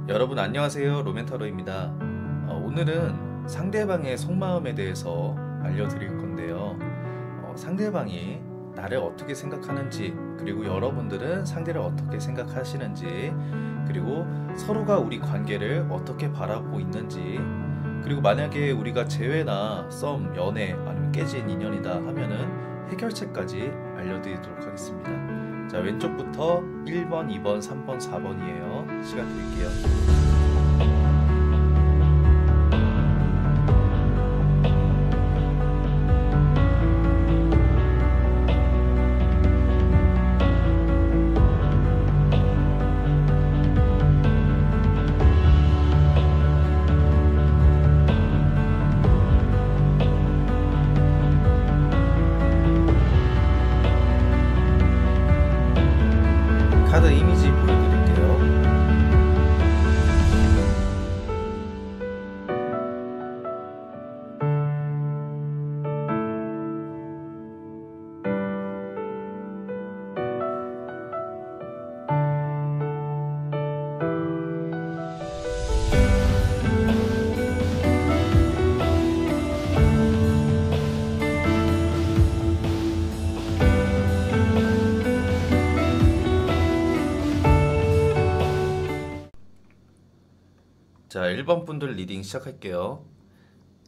여러분 안녕하세요. 로멘타로입니다. 오늘은 상대방의 속마음에 대해서 알려드릴 건데요. 상대방이 나를 어떻게 생각하는지, 그리고 여러분들은 상대를 어떻게 생각하시는지, 그리고 서로가 우리 관계를 어떻게 바라보고 있는지, 그리고 만약에 우리가 재회나 썸, 연애, 아니면 깨진 인연이다 하면은 해결책까지 알려드리도록 하겠습니다. 자, 왼쪽부터 1번, 2번, 3번, 4번이에요. 시간 드릴게요. 카드 이미지 보여드릴게요. 자, 1번 분들 리딩 시작할게요.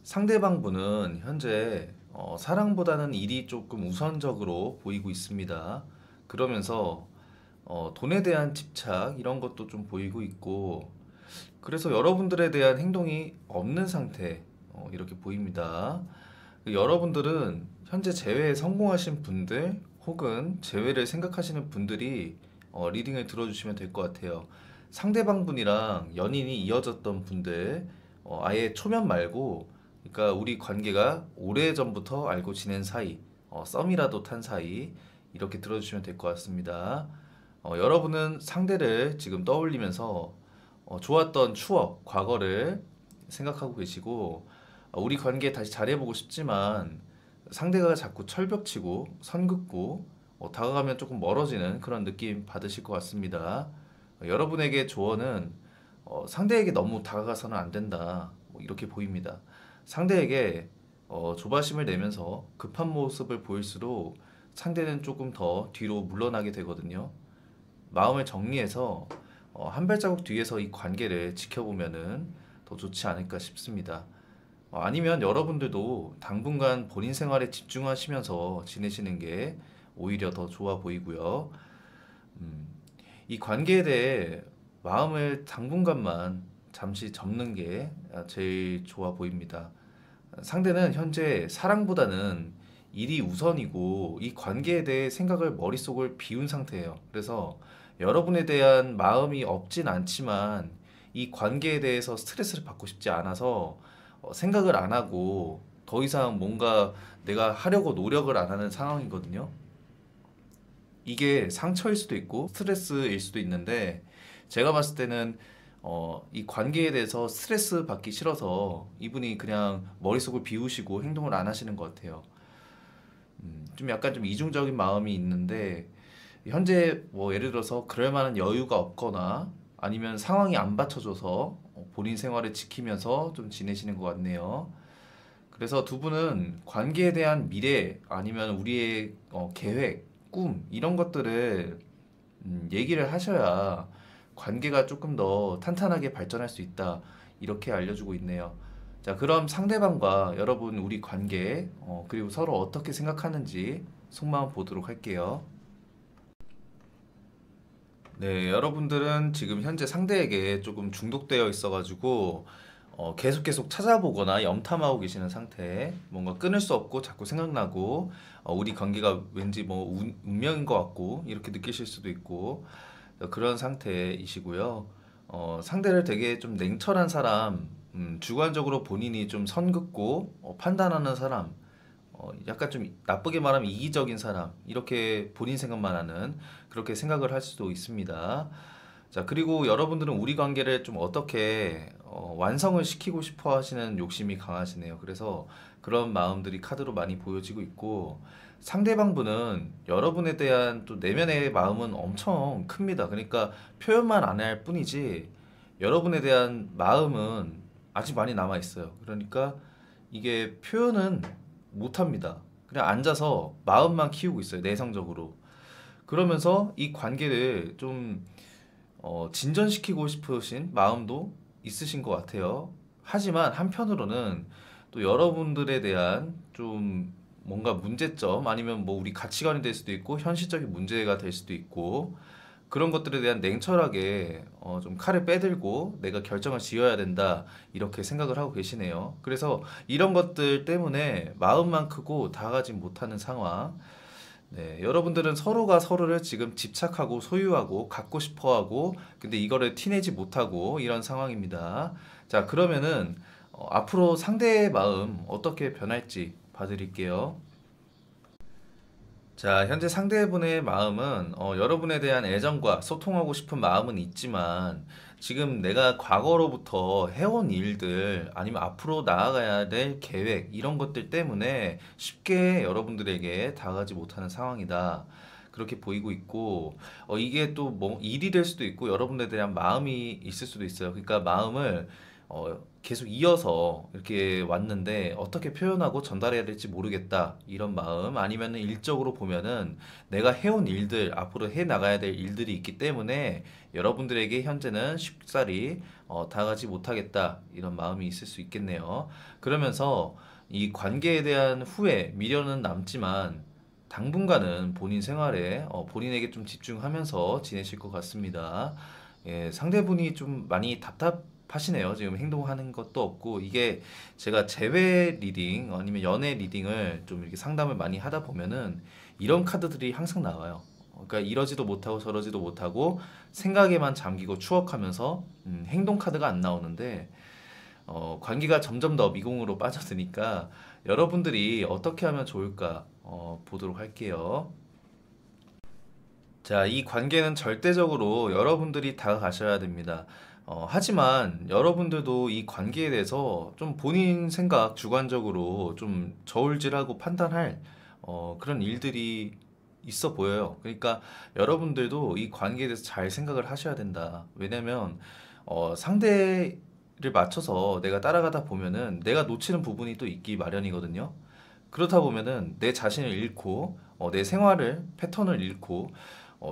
상대방 분은 현재 사랑보다는 일이 조금 우선적으로 보이고 있습니다. 그러면서 돈에 대한 집착 이런 것도 좀 보이고 있고, 그래서 여러분들에 대한 행동이 없는 상태 이렇게 보입니다. 여러분들은 현재 재회에 성공하신 분들 혹은 재회를 생각하시는 분들이 리딩을 들어주시면 될 것 같아요. 상대방 분이랑 연인이 이어졌던 분들, 아예 초면 말고, 그러니까 우리 관계가 오래전부터 알고 지낸 사이, 썸이라도 탄 사이, 이렇게 들어주시면 될 것 같습니다. 여러분은 상대를 지금 떠올리면서 좋았던 추억, 과거를 생각하고 계시고, 우리 관계 다시 잘해보고 싶지만 상대가 자꾸 철벽치고 선 긋고 다가가면 조금 멀어지는 그런 느낌 받으실 것 같습니다. 여러분에게 조언은 상대에게 너무 다가가서는 안 된다, 이렇게 보입니다. 상대에게 조바심을 내면서 급한 모습을 보일수록 상대는 조금 더 뒤로 물러나게 되거든요. 마음을 정리해서 한 발자국 뒤에서 이 관계를 지켜보면은 더 좋지 않을까 싶습니다. 아니면 여러분들도 당분간 본인 생활에 집중하시면서 지내시는 게 오히려 더 좋아 보이고요. 음, 이 관계에 대해 마음을 당분간만 잠시 접는 게 제일 좋아 보입니다. 상대는 현재 사랑보다는 일이 우선이고 이 관계에 대해 생각을 머릿속을 비운 상태예요. 그래서 여러분에 대한 마음이 없진 않지만 이 관계에 대해서 스트레스를 받고 싶지 않아서 생각을 안 하고 더 이상 뭔가 내가 하려고 노력을 안 하는 상황이거든요. 이게 상처일 수도 있고 스트레스일 수도 있는데, 제가 봤을 때는 이 관계에 대해서 스트레스 받기 싫어서 이분이 그냥 머릿속을 비우시고 행동을 안 하시는 것 같아요. 좀 약간 좀 이중적인 마음이 있는데, 현재 뭐 예를 들어서 그럴 만한 여유가 없거나 아니면 상황이 안 받쳐줘서 본인 생활을 지키면서 좀 지내시는 것 같네요. 그래서 두 분은 관계에 대한 미래 아니면 우리의 계획, 꿈 이런 것들을 얘기를 하셔야 관계가 조금 더 탄탄하게 발전할 수 있다, 이렇게 알려주고 있네요. 자, 그럼 상대방과 여러분 우리 관계, 그리고 서로 어떻게 생각하는지 속마음 보도록 할게요. 네, 여러분들은 지금 현재 상대에게 조금 중독되어 있어가지고 계속 찾아보거나 염탐하고 계시는 상태, 뭔가 끊을 수 없고 자꾸 생각나고 우리 관계가 왠지 뭐 운명인 것 같고 이렇게 느끼실 수도 있고 그런 상태이시고요. 상대를 되게 좀 냉철한 사람, 주관적으로 본인이 좀 선긋고 판단하는 사람, 약간 좀 나쁘게 말하면 이기적인 사람, 이렇게 본인 생각만 하는, 그렇게 생각을 할 수도 있습니다. 자, 그리고 여러분들은 우리 관계를 좀 어떻게 완성을 시키고 싶어 하시는 욕심이 강하시네요. 그래서 그런 마음들이 카드로 많이 보여지고 있고, 상대방 분은 여러분에 대한 또 내면의 마음은 엄청 큽니다. 그러니까 표현만 안 할 뿐이지 여러분에 대한 마음은 아직 많이 남아 있어요. 그러니까 이게 표현은 못 합니다. 그냥 앉아서 마음만 키우고 있어요. 내성적으로. 그러면서 이 관계를 좀 진전시키고 싶으신 마음도 있으신 것 같아요. 하지만 한편으로는 또 여러분들에 대한 좀 뭔가 문제점 아니면 뭐 우리 가치관이 될 수도 있고 현실적인 문제가 될 수도 있고 그런 것들에 대한 냉철하게 좀 칼을 빼들고 내가 결정을 지어야 된다 이렇게 생각을 하고 계시네요. 그래서 이런 것들 때문에 마음만 크고 다가가지 못하는 상황. 네, 여러분들은 서로가 서로를 지금 집착하고 소유하고 갖고 싶어 하고 근데 이거를 티내지 못하고 이런 상황입니다. 자, 그러면은 앞으로 상대의 마음 어떻게 변할지 봐드릴게요. 자, 현재 상대분의 마음은 여러분에 대한 애정과 소통하고 싶은 마음은 있지만 지금 내가 과거로부터 해온 일들 아니면 앞으로 나아가야 될 계획 이런 것들 때문에 쉽게 여러분들에게 다가가지 못하는 상황이다. 그렇게 보이고 있고 이게 또 뭐 일이 될 수도 있고 여러분에 대한 마음이 있을 수도 있어요. 그러니까 마음을 계속 이어서 이렇게 왔는데 어떻게 표현하고 전달해야 될지 모르겠다 이런 마음 아니면은 일적으로 보면은 내가 해온 일들 앞으로 해 나가야 될 일들이 있기 때문에 여러분들에게 현재는 쉽사리 다가가지 못하겠다 이런 마음이 있을 수 있겠네요. 그러면서 이 관계에 대한 후회 미련은 남지만 당분간은 본인 생활에 본인에게 좀 집중하면서 지내실 것 같습니다. 예, 상대분이 좀 많이 답답하시네요. 지금 행동하는 것도 없고 이게 제가 재회 리딩 아니면 연애 리딩을 좀 이렇게 상담을 많이 하다 보면은 이런 카드들이 항상 나와요. 그러니까 이러지도 못하고 저러지도 못하고 생각에만 잠기고 추억하면서 행동 카드가 안 나오는데 관계가 점점 더 미궁으로 빠져드니까 여러분들이 어떻게 하면 좋을까 보도록 할게요. 자, 이 관계는 절대적으로 여러분들이 다가가셔야 됩니다. 하지만 여러분들도 이 관계에 대해서 좀 본인 생각 주관적으로 좀 저울질하고 판단할 그런 일들이 있어 보여요. 그러니까 여러분들도 이 관계에 대해서 잘 생각을 하셔야 된다. 왜냐면 상대를 맞춰서 내가 따라가다 보면은 내가 놓치는 부분이 또 있기 마련이거든요. 그렇다 보면은 내 자신을 잃고 내 생활을 패턴을 잃고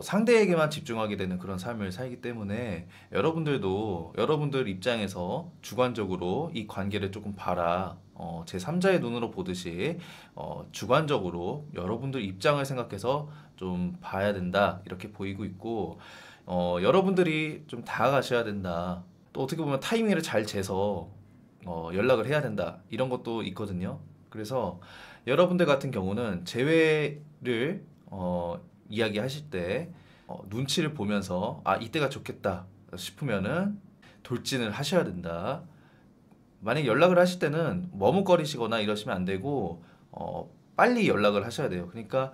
상대에게만 집중하게 되는 그런 삶을 살기 때문에 여러분들도 여러분들 입장에서 주관적으로 이 관계를 조금 봐라. 제3자의 눈으로 보듯이 주관적으로 여러분들 입장을 생각해서 좀 봐야 된다. 이렇게 보이고 있고 여러분들이 좀 다가가셔야 된다. 또 어떻게 보면 타이밍을 잘 재서 연락을 해야 된다. 이런 것도 있거든요. 그래서 여러분들 같은 경우는 재회를 이야기하실 때 눈치를 보면서 아 이때가 좋겠다 싶으면은 돌진을 하셔야 된다. 만약 연락을 하실 때는 머뭇거리시거나 이러시면 안 되고 빨리 연락을 하셔야 돼요. 그러니까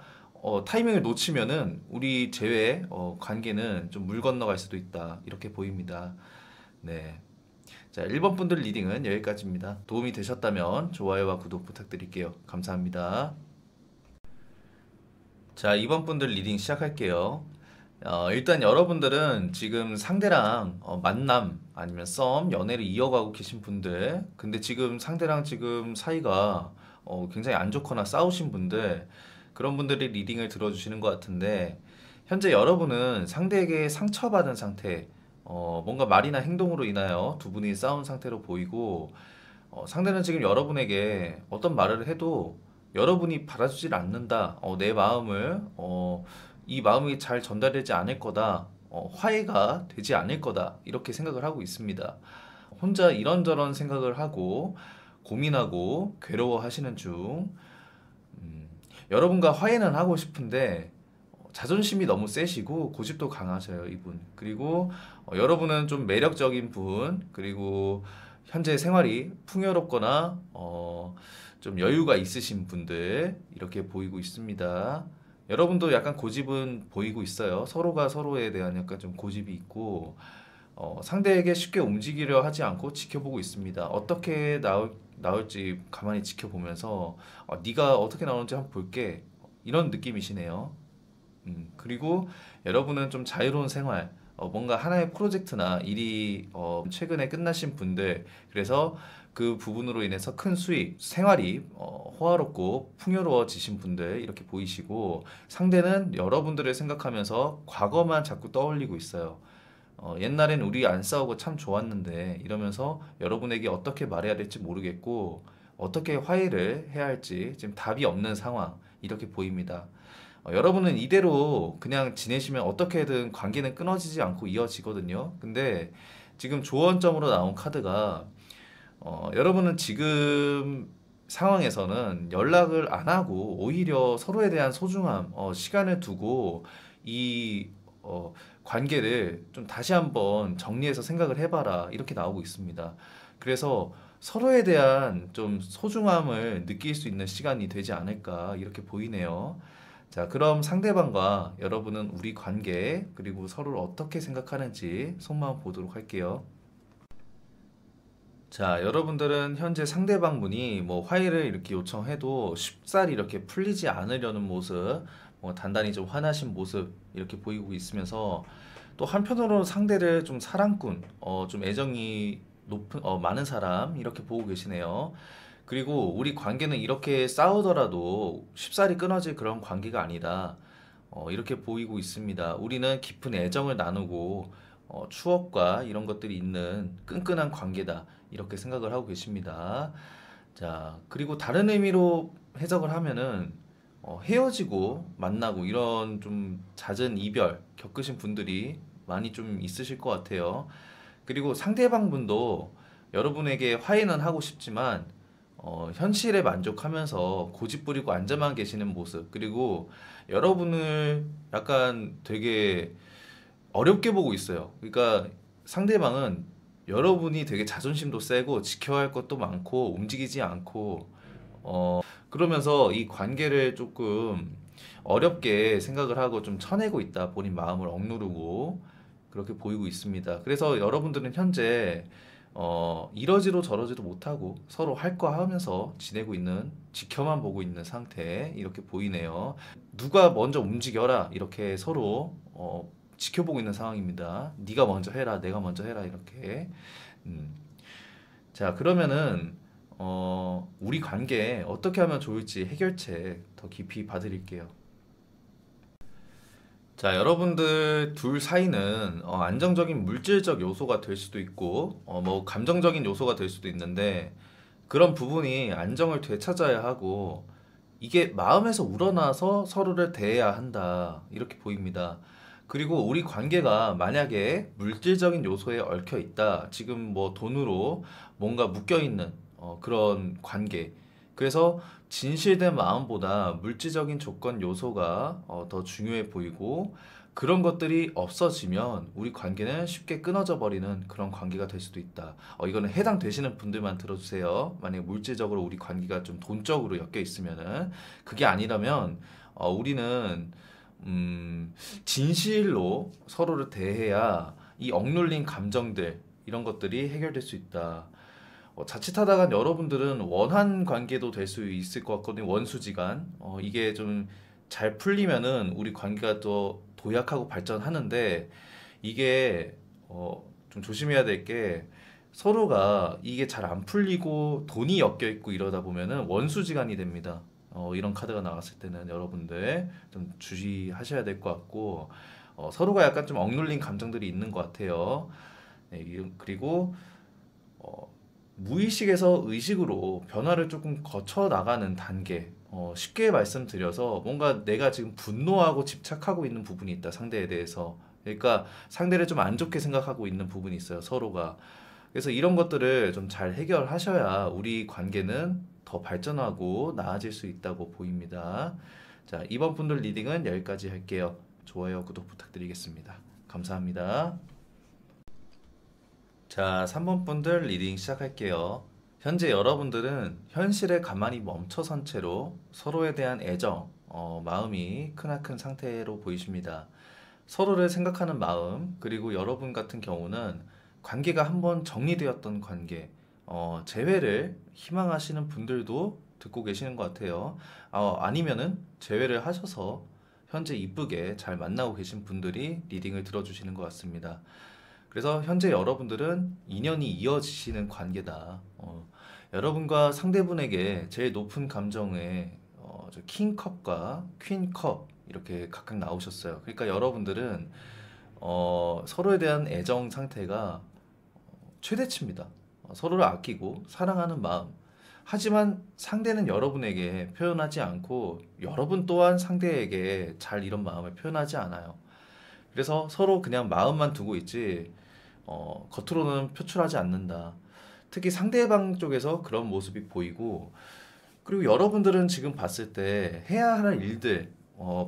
타이밍을 놓치면은 우리 재회 관계는 좀 물 건너갈 수도 있다. 이렇게 보입니다. 네. 자, 1번 분들 리딩은 여기까지입니다. 도움이 되셨다면 좋아요와 구독 부탁드릴게요. 감사합니다. 자, 2번 분들 리딩 시작할게요. 일단 여러분들은 지금 상대랑 만남 아니면 썸, 연애를 이어가고 계신 분들, 근데 지금 상대랑 지금 사이가 굉장히 안 좋거나 싸우신 분들, 그런 분들이 리딩을 들어주시는 것 같은데, 현재 여러분은 상대에게 상처받은 상태, 뭔가 말이나 행동으로 인하여 두 분이 싸운 상태로 보이고, 상대는 지금 여러분에게 어떤 말을 해도 여러분이 받아주질 않는다. 내 마음을 이 마음이 잘 전달되지 않을 거다. 화해가 되지 않을 거다. 이렇게 생각을 하고 있습니다. 혼자 이런저런 생각을 하고 고민하고 괴로워하시는 중 여러분과 화해는 하고 싶은데 자존심이 너무 세시고 고집도 강하셔요, 이분. 그리고 여러분은 좀 매력적인 분, 그리고 현재 생활이 풍요롭거나 좀 여유가 있으신 분들 이렇게 보이고 있습니다. 여러분도 약간 고집은 보이고 있어요. 서로가 서로에 대한 약간 좀 고집이 있고 상대에게 쉽게 움직이려 하지 않고 지켜보고 있습니다. 어떻게 나올지 가만히 지켜보면서 네가 어떻게 나오는지 한번 볼게 이런 느낌이시네요. 그리고 여러분은 좀 자유로운 생활, 뭔가 하나의 프로젝트나 일이 최근에 끝나신 분들, 그래서 그 부분으로 인해서 큰 수익, 생활이 호화롭고 풍요로워지신 분들 이렇게 보이시고, 상대는 여러분들을 생각하면서 과거만 자꾸 떠올리고 있어요. 옛날엔 우리 안 싸우고 참 좋았는데 이러면서 여러분에게 어떻게 말해야 될지 모르겠고 어떻게 화해를 해야 할지 지금 답이 없는 상황 이렇게 보입니다. 여러분은 이대로 그냥 지내시면 어떻게든 관계는 끊어지지 않고 이어지거든요. 근데 지금 조언점으로 나온 카드가 여러분은 지금 상황에서는 연락을 안 하고 오히려 서로에 대한 소중함, 시간을 두고 이 관계를 좀 다시 한번 정리해서 생각을 해봐라. 이렇게 나오고 있습니다. 그래서 서로에 대한 좀 소중함을 느낄 수 있는 시간이 되지 않을까. 이렇게 보이네요. 자, 그럼 상대방과 여러분은 우리 관계, 그리고 서로를 어떻게 생각하는지 속마음 보도록 할게요. 자, 여러분들은 현재 상대방분이 뭐 화해를 이렇게 요청해도 쉽사리 이렇게 풀리지 않으려는 모습, 단단히 좀 화나신 모습 이렇게 보이고 있으면서 또 한편으로는 상대를 좀 사랑꾼, 좀 애정이 높은, 많은 사람 이렇게 보고 계시네요. 그리고 우리 관계는 이렇게 싸우더라도 쉽사리 끊어질 그런 관계가 아니다. 이렇게 보이고 있습니다. 우리는 깊은 애정을 나누고 추억과 이런 것들이 있는 끈끈한 관계다. 이렇게 생각을 하고 계십니다. 자, 그리고 다른 의미로 해석을 하면은 헤어지고 만나고 이런 좀 잦은 이별 겪으신 분들이 많이 좀 있으실 것 같아요. 그리고 상대방 분도 여러분에게 화해는 하고 싶지만 현실에 만족하면서 고집 부리고 앉아만 계시는 모습, 그리고 여러분을 약간 되게 어렵게 보고 있어요. 그러니까 상대방은 여러분이 되게 자존심도 세고 지켜야 할 것도 많고 움직이지 않고 그러면서 이 관계를 조금 어렵게 생각을 하고 좀 쳐내고 있다. 본인 마음을 억누르고 그렇게 보이고 있습니다. 그래서 여러분들은 현재 이러지도 저러지도 못하고 서로 할 거 하면서 지내고 있는, 지켜만 보고 있는 상태 이렇게 보이네요. 누가 먼저 움직여라 이렇게 서로 지켜보고 있는 상황입니다. 네가 먼저 해라, 내가 먼저 해라 이렇게. 음. 자, 그러면은 우리 관계 어떻게 하면 좋을지 해결책 더 깊이 봐드릴게요. 자, 여러분들 둘 사이는 안정적인 물질적 요소가 될 수도 있고, 뭐 감정적인 요소가 될 수도 있는데, 그런 부분이 안정을 되찾아야 하고, 이게 마음에서 우러나서 서로를 대해야 한다. 이렇게 보입니다. 그리고 우리 관계가 만약에 물질적인 요소에 얽혀 있다. 지금 뭐 돈으로 뭔가 묶여 있는 그런 관계. 그래서 진실된 마음보다 물질적인 조건 요소가 더 중요해 보이고, 그런 것들이 없어지면 우리 관계는 쉽게 끊어져 버리는 그런 관계가 될 수도 있다. 이거는 해당되시는 분들만 들어주세요. 만약에 물질적으로 우리 관계가 좀 돈적으로 엮여 있으면은, 그게 아니라면 우리는 진실로 서로를 대해야 이 억눌린 감정들 이런 것들이 해결될 수 있다. 자칫하다가 여러분들은 원한 관계도 될 수 있을 것 같거든요. 원수지간. 이게 좀 잘 풀리면은 우리 관계가 또 도약하고 발전하는데, 이게 좀 조심해야 될 게, 서로가 이게 잘 안 풀리고 돈이 엮여 있고 이러다 보면은 원수지간이 됩니다. 이런 카드가 나왔을 때는 여러분들 좀 주의하셔야 될 것 같고, 서로가 약간 좀 억눌린 감정들이 있는 것 같아요. 네, 그리고 어, 무의식에서 의식으로 변화를 조금 거쳐 나가는 단계. 쉽게 말씀드려서 뭔가 내가 지금 분노하고 집착하고 있는 부분이 있다, 상대에 대해서. 그러니까 상대를 좀 안 좋게 생각하고 있는 부분이 있어요, 서로가. 그래서 이런 것들을 좀 잘 해결하셔야 우리 관계는 더 발전하고 나아질 수 있다고 보입니다. 자, 이번 분들 리딩은 여기까지 할게요. 좋아요, 구독 부탁드리겠습니다. 감사합니다. 자, 3번 분들 리딩 시작할게요. 현재 여러분들은 현실에 가만히 멈춰선 채로 서로에 대한 애정, 마음이 크나큰 상태로 보이십니다. 서로를 생각하는 마음, 그리고 여러분 같은 경우는 관계가 한번 정리되었던 관계, 재회를 희망하시는 분들도 듣고 계시는 것 같아요. 아니면은 재회를 하셔서 현재 이쁘게 잘 만나고 계신 분들이 리딩을 들어주시는 것 같습니다. 그래서 현재 여러분들은 인연이 이어지시는 관계다. 여러분과 상대분에게 제일 높은 감정에 저 킹컵과 퀸컵 이렇게 각각 나오셨어요. 그러니까 여러분들은 서로에 대한 애정 상태가 최대치입니다. 서로를 아끼고 사랑하는 마음. 하지만 상대는 여러분에게 표현하지 않고 여러분 또한 상대에게 잘 이런 마음을 표현하지 않아요. 그래서 서로 그냥 마음만 두고 있지 겉으로는 표출하지 않는다. 특히 상대방 쪽에서 그런 모습이 보이고, 그리고 여러분들은 지금 봤을 때 해야 할 일들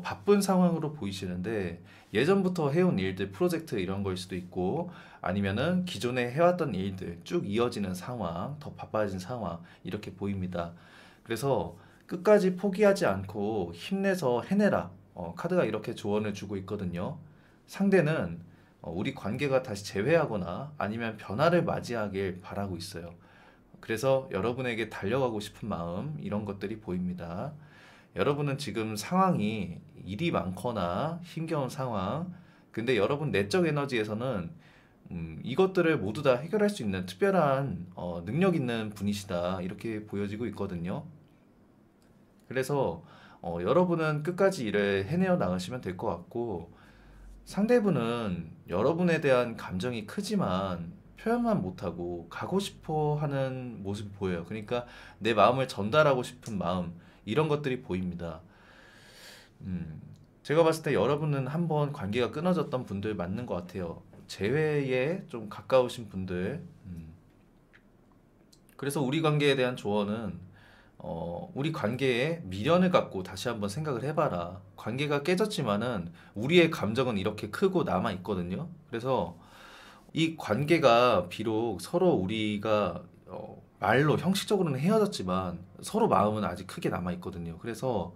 바쁜 상황으로 보이시는데 예전부터 해온 일들, 프로젝트 이런 거일 수도 있고 아니면은 기존에 해왔던 일들 쭉 이어지는 상황, 더 바빠진 상황 이렇게 보입니다. 그래서 끝까지 포기하지 않고 힘내서 해내라. 카드가 이렇게 조언을 주고 있거든요. 상대는 우리 관계가 다시 재회하거나 아니면 변화를 맞이하길 바라고 있어요. 그래서 여러분에게 달려가고 싶은 마음 이런 것들이 보입니다. 여러분은 지금 상황이 일이 많거나 힘겨운 상황, 근데 여러분 내적 에너지에서는 이것들을 모두 다 해결할 수 있는 특별한 능력 있는 분이시다 이렇게 보여지고 있거든요. 그래서 여러분은 끝까지 일을 해내어 나가시면 될 것 같고, 상대분은 여러분에 대한 감정이 크지만 표현만 못하고 가고 싶어 하는 모습이 보여요. 그러니까 내 마음을 전달하고 싶은 마음 이런 것들이 보입니다. 제가 봤을 때 여러분은 한번 관계가 끊어졌던 분들 맞는 것 같아요. 재회에 좀 가까우신 분들. 그래서 우리 관계에 대한 조언은 우리 관계에 미련을 갖고 다시 한번 생각을 해봐라. 관계가 깨졌지만은 우리의 감정은 이렇게 크고 남아 있거든요. 그래서 이 관계가 비록 서로 우리가 말로 형식적으로는 헤어졌지만 서로 마음은 아직 크게 남아 있거든요. 그래서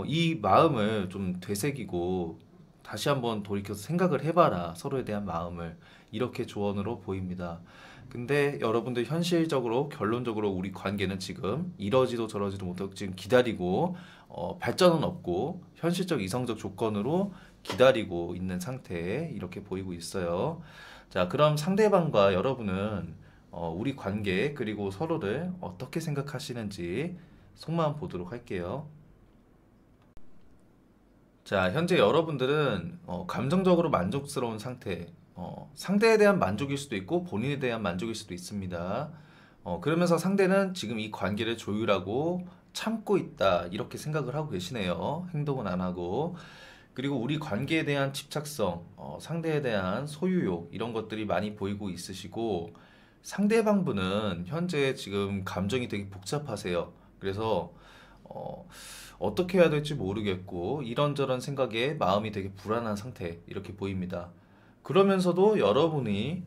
이 마음을 좀 되새기고 다시 한번 돌이켜서 생각을 해봐라. 서로에 대한 마음을. 이렇게 조언으로 보입니다. 근데 여러분들 현실적으로 결론적으로 우리 관계는 지금 이러지도 저러지도 못하고 지금 기다리고 발전은 없고 현실적 이성적 조건으로 기다리고 있는 상태에 이렇게 보이고 있어요. 자, 그럼 상대방과 여러분은 우리 관계 그리고 서로를 어떻게 생각하시는지 속마음 보도록 할게요. 자, 현재 여러분들은 감정적으로 만족스러운 상태, 상대에 대한 만족일 수도 있고 본인에 대한 만족일 수도 있습니다. 그러면서 상대는 지금 이 관계를 조율하고 참고 있다 이렇게 생각을 하고 계시네요. 행동은 안 하고. 그리고 우리 관계에 대한 집착성, 상대에 대한 소유욕 이런 것들이 많이 보이고 있으시고, 상대방 분은 현재 지금 감정이 되게 복잡하세요. 그래서 어떻게 해야 될지 모르겠고 이런저런 생각에 마음이 되게 불안한 상태 이렇게 보입니다. 그러면서도 여러분이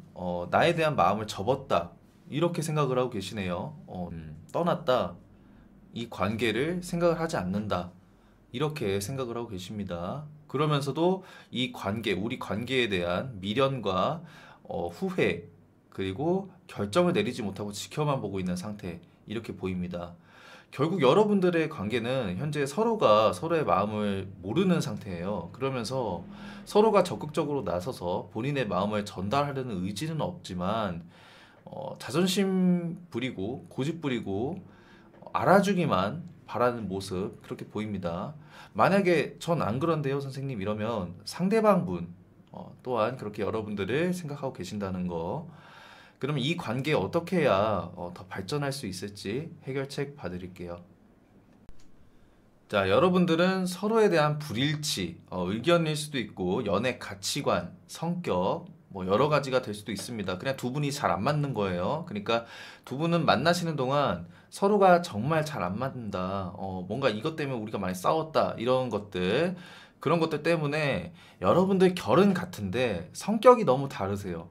나에 대한 마음을 접었다 이렇게 생각을 하고 계시네요. 떠났다, 이 관계를 생각을 하지 않는다 이렇게 생각을 하고 계십니다. 그러면서도 이 관계, 우리 관계에 대한 미련과 후회 그리고 결정을 내리지 못하고 지켜만 보고 있는 상태 이렇게 보입니다. 결국 여러분들의 관계는 현재 서로가 서로의 마음을 모르는 상태예요. 그러면서 서로가 적극적으로 나서서 본인의 마음을 전달하려는 의지는 없지만 자존심 부리고 고집 부리고 알아주기만 바라는 모습 그렇게 보입니다. 만약에 전 안 그런데요, 선생님 이러면 상대방 분 또한 그렇게 여러분들을 생각하고 계신다는 거. 그러면 이 관계 어떻게 해야 더 발전할 수 있을지 해결책 봐드릴게요. 자, 여러분들은 서로에 대한 불일치, 의견일 수도 있고 연애 가치관, 성격 뭐 여러 가지가 될 수도 있습니다. 그냥 두 분이 잘 안 맞는 거예요. 그러니까 두 분은 만나시는 동안 서로가 정말 잘 안 맞는다. 뭔가 이것 때문에 우리가 많이 싸웠다. 이런 것들, 그런 것들 때문에 여러분들 결은 같은데 성격이 너무 다르세요.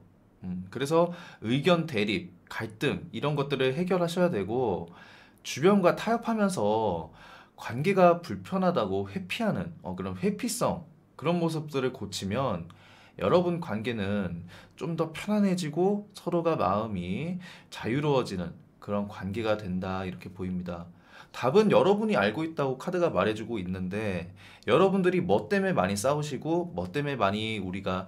그래서 의견 대립, 갈등 이런 것들을 해결하셔야 되고, 주변과 타협하면서 관계가 불편하다고 회피하는 그런 회피성 그런 모습들을 고치면 여러분 관계는 좀 더 편안해지고 서로가 마음이 자유로워지는 그런 관계가 된다 이렇게 보입니다. 답은 여러분이 알고 있다고 카드가 말해주고 있는데 여러분들이 뭐 때문에 많이 싸우시고 뭐 때문에 많이 우리가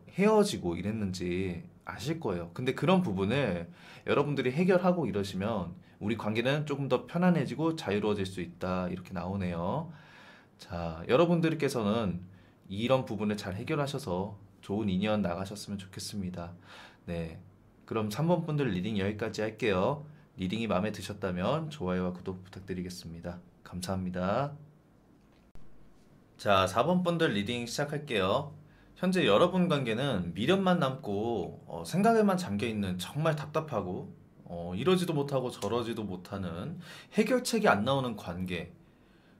헤어지고 이랬는지 아실 거예요. 근데 그런 부분을 여러분들이 해결하고 이러시면 우리 관계는 조금 더 편안해지고 자유로워질 수 있다. 이렇게 나오네요. 자, 여러분들께서는 이런 부분을 잘 해결하셔서 좋은 인연 나가셨으면 좋겠습니다. 네. 그럼 3번 분들 리딩 여기까지 할게요. 리딩이 마음에 드셨다면 좋아요와 구독 부탁드리겠습니다. 감사합니다. 자, 4번 분들 리딩 시작할게요. 현재 여러분 관계는 미련만 남고 생각에만 잠겨있는 정말 답답하고 이러지도 못하고 저러지도 못하는 해결책이 안 나오는 관계.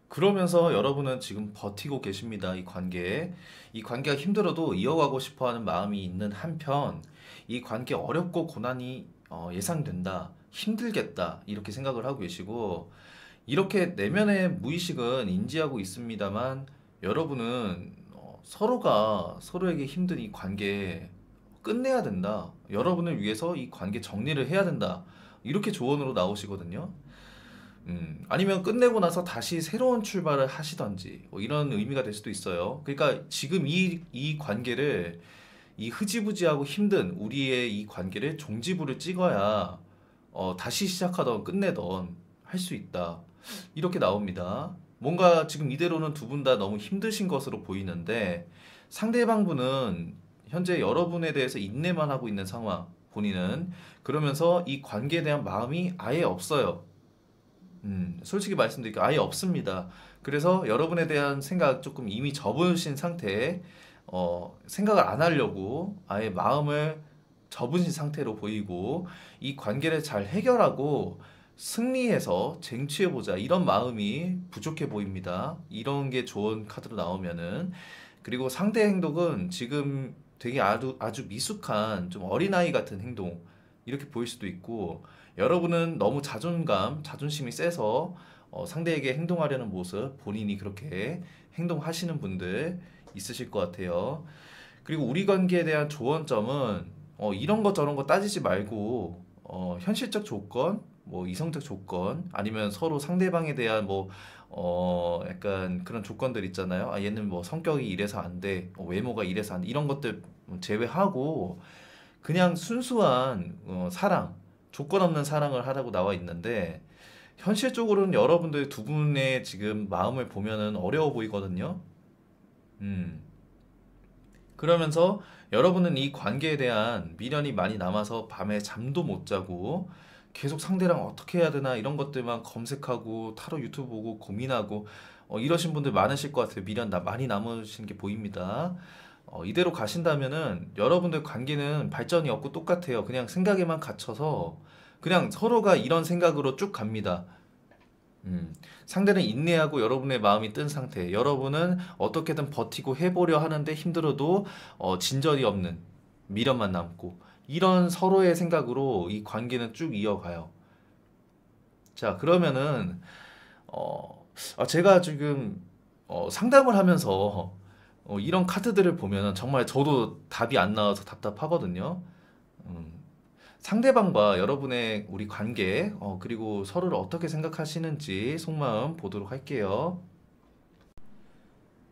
그러면서 여러분은 지금 버티고 계십니다. 이 관계에. 이 관계가 힘들어도 이어가고 싶어 하는 마음이 있는 한편, 이 관계 어렵고 고난이 예상된다. 힘들겠다. 이렇게 생각을 하고 계시고, 이렇게 내면의 무의식은 인지하고 있습니다만, 여러분은 서로가 서로에게 힘든 이 관계 끝내야 된다. 여러분을 위해서 이 관계 정리를 해야 된다. 이렇게 조언으로 나오시거든요. 아니면 끝내고 나서 다시 새로운 출발을 하시던지 뭐 이런 의미가 될 수도 있어요. 그러니까 지금 이 관계를 이 흐지부지하고 힘든 우리의 이 관계를 종지부를 찍어야 다시 시작하던 끝내던 할 수 있다. 이렇게 나옵니다. 뭔가 지금 이대로는 두 분 다 너무 힘드신 것으로 보이는데 상대방 분은 현재 여러분에 대해서 인내만 하고 있는 상황, 본인은 그러면서 이 관계에 대한 마음이 아예 없어요. 솔직히 말씀드릴게요. 아예 없습니다. 그래서 여러분에 대한 생각 조금 이미 접으신 상태에 생각을 안 하려고 아예 마음을 접으신 상태로 보이고 이 관계를 잘 해결하고 승리해서 쟁취해보자 이런 마음이 부족해 보입니다. 이런 게 좋은 카드로 나오면은 그리고 상대 행동은 지금 되게 아주 미숙한 좀 어린아이 같은 행동 이렇게 보일 수도 있고 여러분은 너무 자존심이 세서 상대에게 행동하려는 모습, 본인이 그렇게 행동하시는 분들 있으실 것 같아요. 그리고 우리 관계에 대한 조언점은 이런 거 저런 거 따지지 말고 현실적 조건, 뭐 이성적 조건, 아니면 서로 상대방에 대한 뭐 약간 그런 조건들 있잖아요. 아, 얘는 뭐 성격이 이래서 안 돼, 외모가 이래서 안 돼, 이런 것들 제외하고 그냥 순수한 사랑, 조건 없는 사랑을 하라고 나와 있는데 현실적으로는 여러분들 두 분의 지금 마음을 보면은 어려워 보이거든요. 음. 그러면서 여러분은 이 관계에 대한 미련이 많이 남아서 밤에 잠도 못 자고 계속 상대랑 어떻게 해야 되나 이런 것들만 검색하고 타로 유튜브 보고 고민하고 이러신 분들 많으실 것 같아요. 미련 많이 남으신 게 보입니다. 이대로 가신다면은 여러분들 관계는 발전이 없고 똑같아요. 그냥 생각에만 갇혀서 그냥 서로가 이런 생각으로 쭉 갑니다. 상대는 인내하고 여러분의 마음이 뜬 상태. 여러분은 어떻게든 버티고 해보려 하는데 힘들어도 진전이 없는 미련만 남고 이런 서로의 생각으로 이 관계는 쭉 이어가요. 자, 그러면은 제가 지금 상담을 하면서 이런 카드들을 보면은 정말 저도 답이 안 나와서 답답하거든요. 음, 상대방과 여러분의 우리 관계, 그리고 서로를 어떻게 생각하시는지 속마음 보도록 할게요.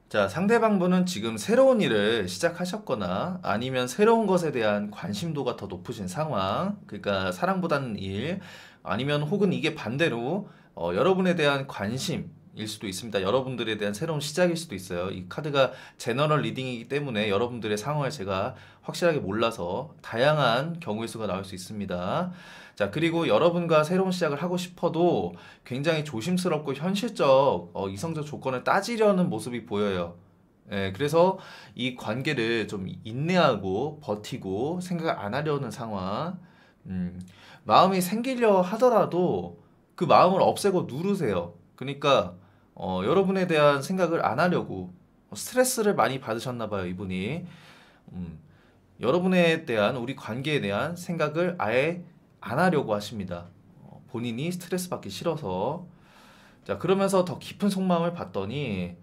자, 상대방 분은 지금 새로운 일을 시작하셨거나 아니면 새로운 것에 대한 관심도가 더 높으신 상황, 그러니까 사랑보다는 일, 아니면 혹은 이게 반대로 여러분에 대한 관심일 수도 있습니다. 여러분들에 대한 새로운 시작일 수도 있어요. 이 카드가 제너럴 리딩이기 때문에 여러분들의 상황을 제가 확실하게 몰라서 다양한 경우의 수가 나올 수 있습니다. 자, 그리고 여러분과 새로운 시작을 하고 싶어도 굉장히 조심스럽고 현실적, 이성적 조건을 따지려는 모습이 보여요. 예, 그래서 이 관계를 좀 인내하고 버티고 생각을 안 하려는 상황, 음, 마음이 생기려 하더라도 그 마음을 없애고 누르세요. 그러니까 여러분에 대한 생각을 안 하려고 스트레스를 많이 받으셨나 봐요, 이분이. 음, 여러분에 대한 우리 관계에 대한 생각을 아예 안 하려고 하십니다. 본인이 스트레스 받기 싫어서. 자, 그러면서 더 깊은 속마음을 봤더니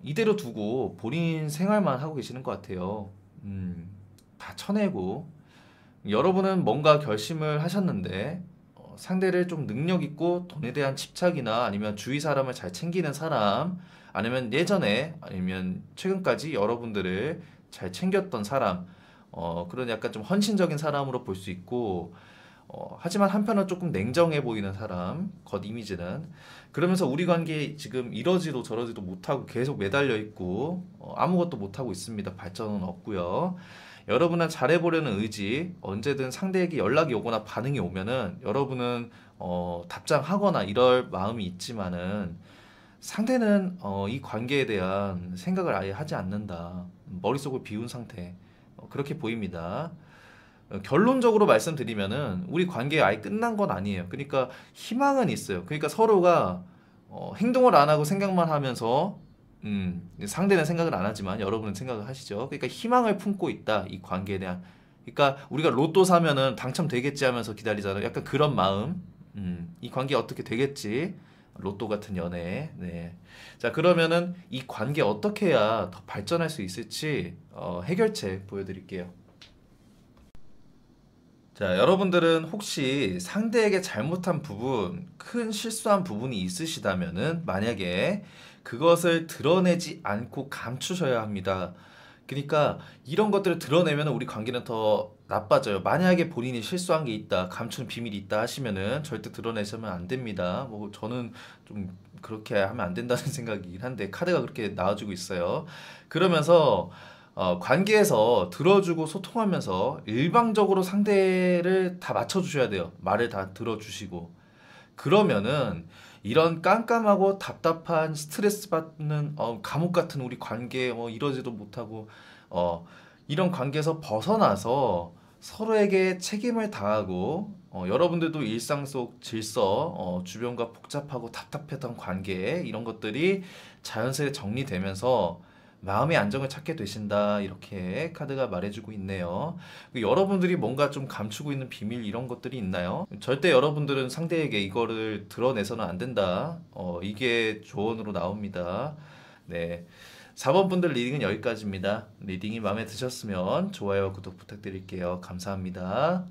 이대로 두고 본인 생활만 하고 계시는 것 같아요. 다 쳐내고 여러분은 뭔가 결심을 하셨는데 상대를 좀 능력 있고 돈에 대한 집착이나 아니면 주위 사람을 잘 챙기는 사람, 아니면 예전에 아니면 최근까지 여러분들을 잘 챙겼던 사람, 그런 약간 좀 헌신적인 사람으로 볼 수 있고, 하지만 한편은 조금 냉정해 보이는 사람, 겉 이미지는. 그러면서 우리 관계 지금 이러지도 저러지도 못하고 계속 매달려 있고, 아무것도 못하고 있습니다. 발전은 없고요. 여러분은 잘해보려는 의지, 언제든 상대에게 연락이 오거나 반응이 오면은 여러분은 답장하거나 이럴 마음이 있지만은 상대는 이 관계에 대한 생각을 아예 하지 않는다. 머릿속을 비운 상태. 그렇게 보입니다. 결론적으로 말씀드리면은 우리 관계 아예 끝난 건 아니에요. 그러니까 희망은 있어요. 그러니까 서로가 행동을 안 하고 생각만 하면서 상대는 생각을 안 하지만 여러분은 생각을 하시죠. 그러니까 희망을 품고 있다. 이 관계에 대한. 그러니까 우리가 로또 사면은 당첨되겠지 하면서 기다리잖아요. 약간 그런 마음. 이 관계 어떻게 되겠지? 로또 같은 연애. 네. 자, 그러면은 이 관계 어떻게 해야 더 발전할 수 있을지 해결책 보여드릴게요. 자, 여러분들은 혹시 상대에게 잘못한 부분, 큰 실수한 부분이 있으시다면은 만약에 그것을 드러내지 않고 감추셔야 합니다. 그러니까 이런 것들을 드러내면 우리 관계는 더 나빠져요. 만약에 본인이 실수한 게 있다, 감추는 비밀이 있다 하시면은 절대 드러내시면 안 됩니다. 뭐 저는 좀 그렇게 하면 안 된다는 생각이긴 한데 카드가 그렇게 나와주고 있어요. 그러면서 관계에서 들어주고 소통하면서 일방적으로 상대를 다 맞춰주셔야 돼요. 말을 다 들어주시고. 그러면은 이런 깜깜하고 답답한 스트레스 받는 감옥 같은 우리 관계 이러지도 못하고 이런 관계에서 벗어나서 서로에게 책임을 다하고 여러분들도 일상 속 질서 주변과 복잡하고 답답했던 관계 이런 것들이 자연스레 정리되면서 마음의 안정을 찾게 되신다 이렇게 카드가 말해주고 있네요. 여러분들이 뭔가 좀 감추고 있는 비밀 이런 것들이 있나요? 절대 여러분들은 상대에게 이거를 드러내서는 안 된다. 이게 조언으로 나옵니다. 네. 4번 분들 리딩은 여기까지입니다. 리딩이 마음에 드셨으면 좋아요, 구독 부탁드릴게요. 감사합니다.